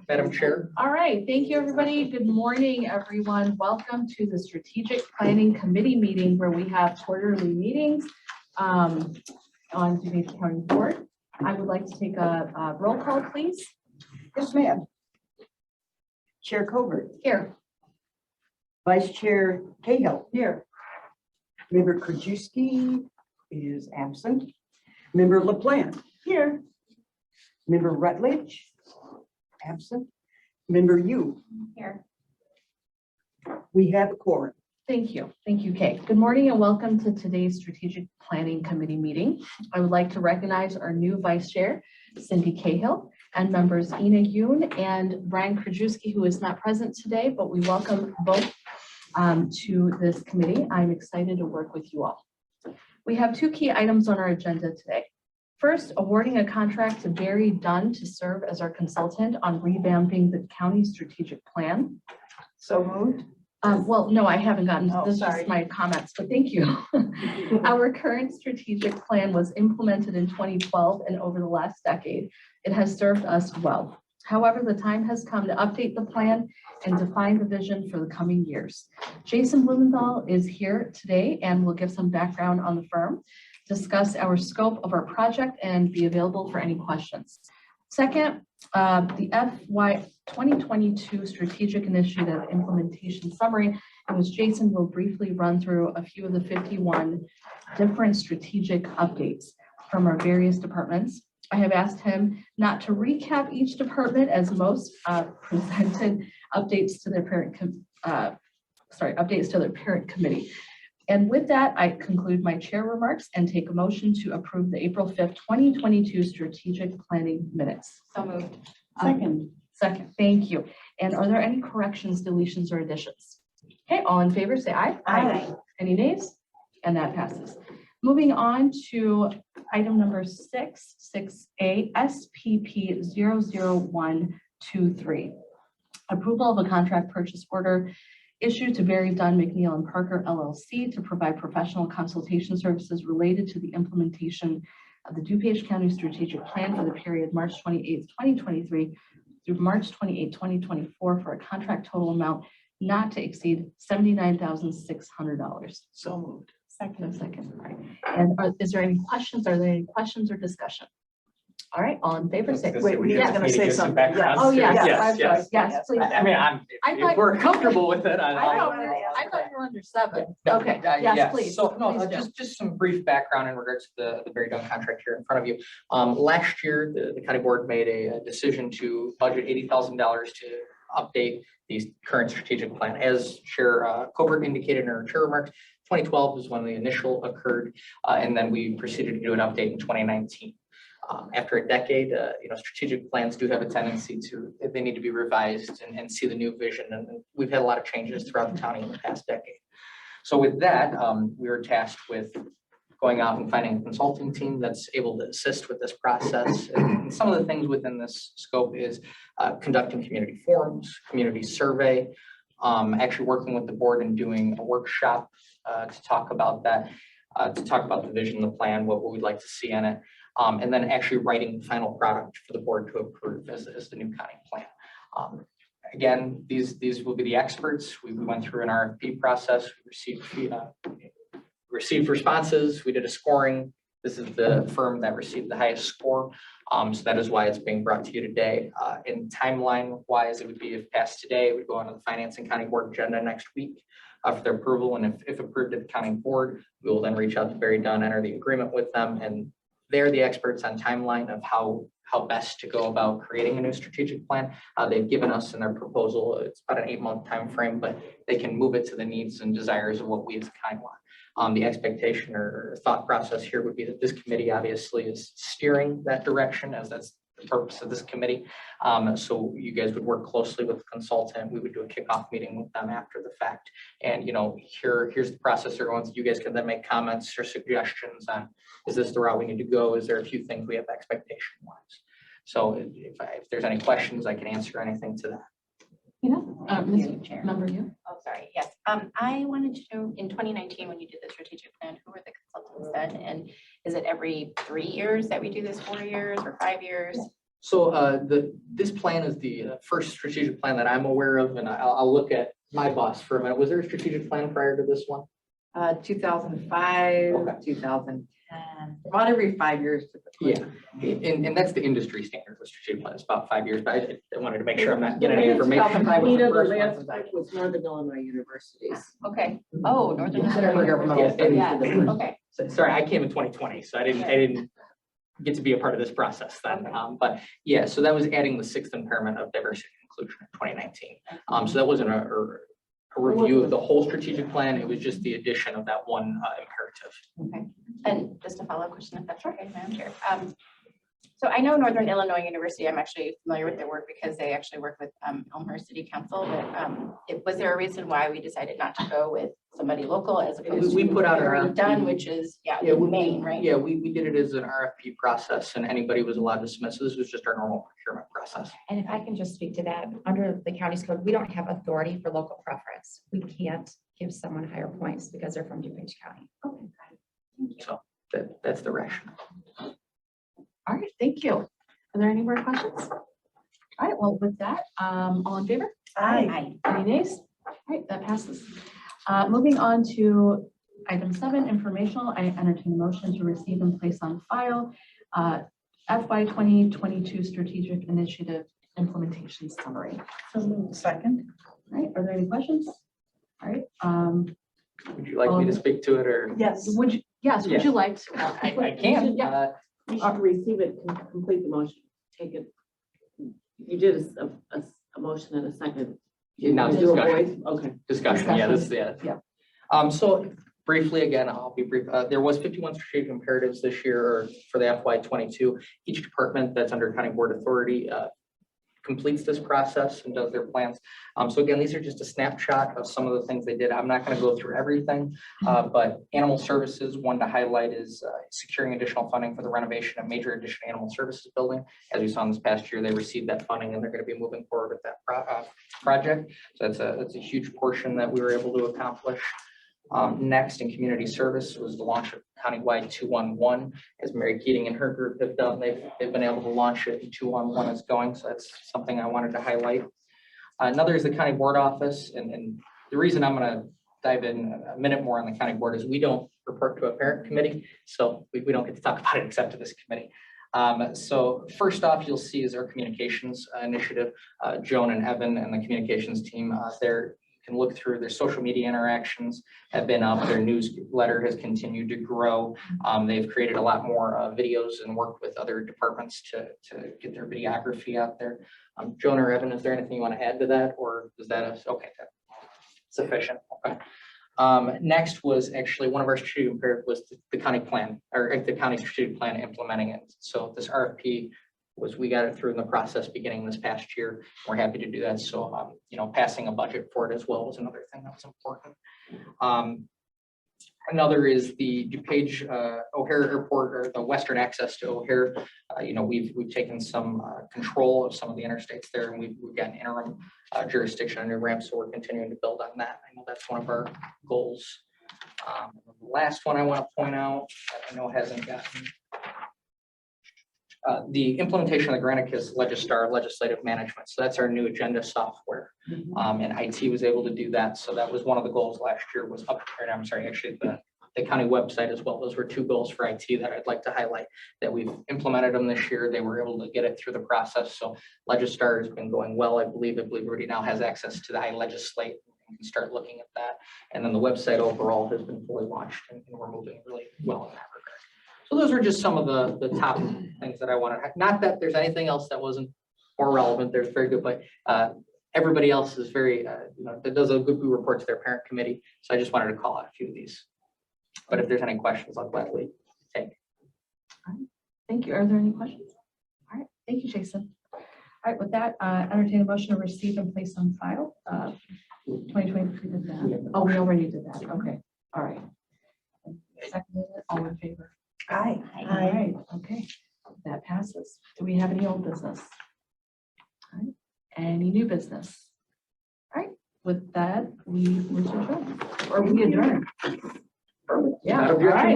Madam Chair. All right, thank you, everybody. Good morning, everyone. Welcome to the Strategic Planning Committee meeting where we have quarterly meetings on DuPage County Board. I would like to take a roll call, please. Yes, ma'am. Chair Covert. Here. Vice Chair Cahill. Here. Member Krajewski is absent. Member LaPlante. Here. Member Rutledge. Absent. Member Yu. Here. We have a quorum. Thank you. Thank you, Kay. Good morning and welcome to today's Strategic Planning Committee meeting. I would like to recognize our new Vice Chair, Cindy Cahill, and members Ina Yoon and Brian Krajewski, who is not present today, but we welcome both to this committee. I'm excited to work with you all. We have two key items on our agenda today. First, awarding a contract to Barry Dunn to serve as our consultant on revamping the county strategic plan. So moved. Well, no, I haven't gotten, Oh, this is sorry. just my comments, but thank you. Our current strategic plan was implemented in 2012 and over the last decade, it has served us well. However, the time has come to update the plan and define the vision for the coming years. Jason Blumenthal is here today and will give some background on the firm, discuss our scope of our project, and be available for any questions. Second, the FY 2022 Strategic Initiative Implementation Summary, in which Jason will briefly run through a few of the 51 different strategic updates from our various departments. I have asked him not to recap each department as most presented updates to their parent committee. And with that, I conclude my chair remarks and take a motion to approve the April 5th, 2022 strategic planning minutes. So moved. Second, thank you. And are there any corrections, deletions, or additions? Okay, all in favor, say aye. Aye. Any nays? And that passes. Moving on to item number 6A, SPP 00123. Approval of a contract purchase order issued to Barry Dunn, McNeil and Parker LLC to provide professional consultation services related to the implementation of the DuPage County Strategic Plan for the period March 28th, 2023 through March 28th, 2024 for a contract total amount not to exceed $79,600. So moved. Second. All right. And is there any questions? Are there any questions or discussion? All right, all in favor, say. Wait, we Yeah. are going to say something. Background. Oh, yes, Yes, I'm sorry. yes. Yes, please. I mean, if we're comfortable with it. I thought you were under 7. No, Okay, yes, yes, please. So no, Please do. just some brief background in regards to the Barry Dunn contract here in front of you. Last year, the county board made a decision to budget $80,000 to update the current strategic plan. As Chair Covert indicated in her chair remarks, 2012 is when the initial occurred, and then we proceeded to do an update in 2019. After a decade, strategic plans do have a tendency they need to be revised and see the new vision. And we've had a lot of changes throughout the county in the past decade. So with that, we were tasked with going out and finding a consulting team that's able to assist with this process. And some of the things within this scope is conducting community forums, community survey, actually working with the board and doing a workshop to talk about that, to talk about the vision, the plan, what we'd like to see in it. And then actually writing the final product for the board to approve as the new county plan. Again, these will be the experts. We went through an RFP process. We received responses. We did a scoring. This is the firm that received the highest score. So that is why it's being brought to you today. In timeline wise, it would be if passed today, it would go on to the Finance and County Board agenda next week for their approval. And if approved at the county board, we will then reach out to Barry Dunn, enter the agreement with them, and they're the experts on timeline of how best to go about creating a new strategic plan. They've given us in their proposal, it's about an 8-month time frame, but they can move it to the needs and desires of what we as a county want. The expectation or thought process here would be that this committee obviously is steering that direction, as that's the purpose of this committee. So you guys would work closely with the consultant. We would do a kickoff meeting with them after the fact. And here's the process they're going through. You guys can then make comments or suggestions on, is this the route we need to go? Is there a few things we have expectation wise? So if there's any questions, I can answer anything to that. Mr. Chair. Member you. Oh, sorry. Yes. I wanted to know, in 2019, when you did the strategic plan, who were the consultants then? And is it every 3 years that we do this, 4 years or 5 years? So this plan is the first strategic plan that I'm aware of, and I'll look at my boss for a minute. Was there a strategic plan prior to this one? 2005, Okay. 2010, about every 5 years. typically. Yeah, and that's the industry standard with strategic plan. It's about 5 years, but I wanted to make sure I'm not getting any information. 2005 was the Nina, the first one. last type was Northern Illinois universities. Okay. Oh, Northern. Consider your Yeah, promotion. Yeah, okay. So, sorry, I came in 2020, so I didn't get to be a part of this process then. But yeah, so that was adding the sixth impairment of diversity and inclusion in 2019. So that wasn't a review of the whole strategic plan. It was just the addition of that one imperative. Okay. And just a follow-up question, if that's okay, Madam Chair. So I know Northern Illinois University, I'm actually familiar with their work because they actually work with Elmhurst City Council. But was there a reason why we decided not to go with somebody local as opposed to We put out an already RFP. done, which is, in Maine, right? Yeah, we did it as an RFP process and anybody was allowed to submit. So this was just our normal procurement process. And if I can just speak to that, under the county's code, we don't have authority for local preference. We can't give someone higher points because they're from DuPage County. Okay, got it. Thank you. So that's the rationale. All right, thank you. Are there any more questions? All right, well, with that, all in favor? Aye. Any nays? All right, that passes. Moving on to item 7, informational. I entertain a motion to receive and place on file FY 2022 Strategic Initiative Implementation Summary. Second. All right, are there any questions? All right, Would you like me to speak to it or? Yes. would you, yes, would Yeah. you like to? I can. Yeah. You should receive it, complete the motion, take it. You did a motion and a second. Now it's Do a discussion. voice? Okay. Discussion, yeah, this, yeah. Yeah. So briefly, again, I'll be brief. There was 51 strategic imperatives this year or for the FY 22. Each department that's under county board authority completes this process and does their plans. So again, these are just a snapshot of some of the things they did. I'm not going to go through everything, but animal services, one to highlight is securing additional funding for the renovation of major addition animal services building. As we saw in this past year, they received that funding and they're going to be moving forward with that project. So that's a huge portion that we were able to accomplish. Next in community service was the launch of countywide 211, as Mary Keating and her group have done. They've been able to launch it, and 211 is going. So that's something I wanted to highlight. Another is the county board office. And the reason I'm going to dive in a minute more on the county board is we don't report to a parent committee. So we don't get to talk about it except to this committee. So first off, you'll see is our communications initiative. Joan and Evan and the communications team, can look through their social media interactions have been up. Their newsletter has continued to grow. They've created a lot more videos and worked with other departments to get their videography out there. Joan or Evan, is there anything you want to add to that, or is that okay? Sufficient. Okay. Next was actually one of our strategic imperatives was the county plan or the county strategic plan implementing it. So this RFP we got it through in the process beginning this past year. We're happy to do that. So, passing a budget for it as well was another thing that was important. Another is the DuPage O'Hare Airport, or the western access to O'Hare. We've taken some control of some of the interstates there, and we've got an interim jurisdiction under ramp, so we're continuing to build on that. I know that's one of our goals. The last one I want to point out that I know hasn't gotten. The implementation of the Granicus Legistar legislative management. So that's our new agenda software. And IT was able to do that. So that was one of the goals last year was actually the county website as well. Those were 2 goals for IT that I'd like to highlight that we've implemented them this year. They were able to get it through the process. So Legistar has been going well. I believe everybody now has access to the iLegislate and can start looking at that. And then the website overall has been fully launched and we're moving really well in that regard. So those are just some of the top things that I wanted. Not that there's anything else that wasn't more relevant. There's very good, but everybody else is very, that does a good report to their parent committee. So I just wanted to call out a few of these. But if there's any questions, I'll gladly take. All right, thank you. Are there any questions? All right, thank you, Jason. All right, with that, entertain a motion to receive and place on file. 2023 did that. Oh, we already did that. Okay, all right. Seconded, all in favor? Aye. All right, okay, that passes. Do we have any old business? All right, any new business? All right, with that, we adjourn. Or we adjourn. Yeah, all right.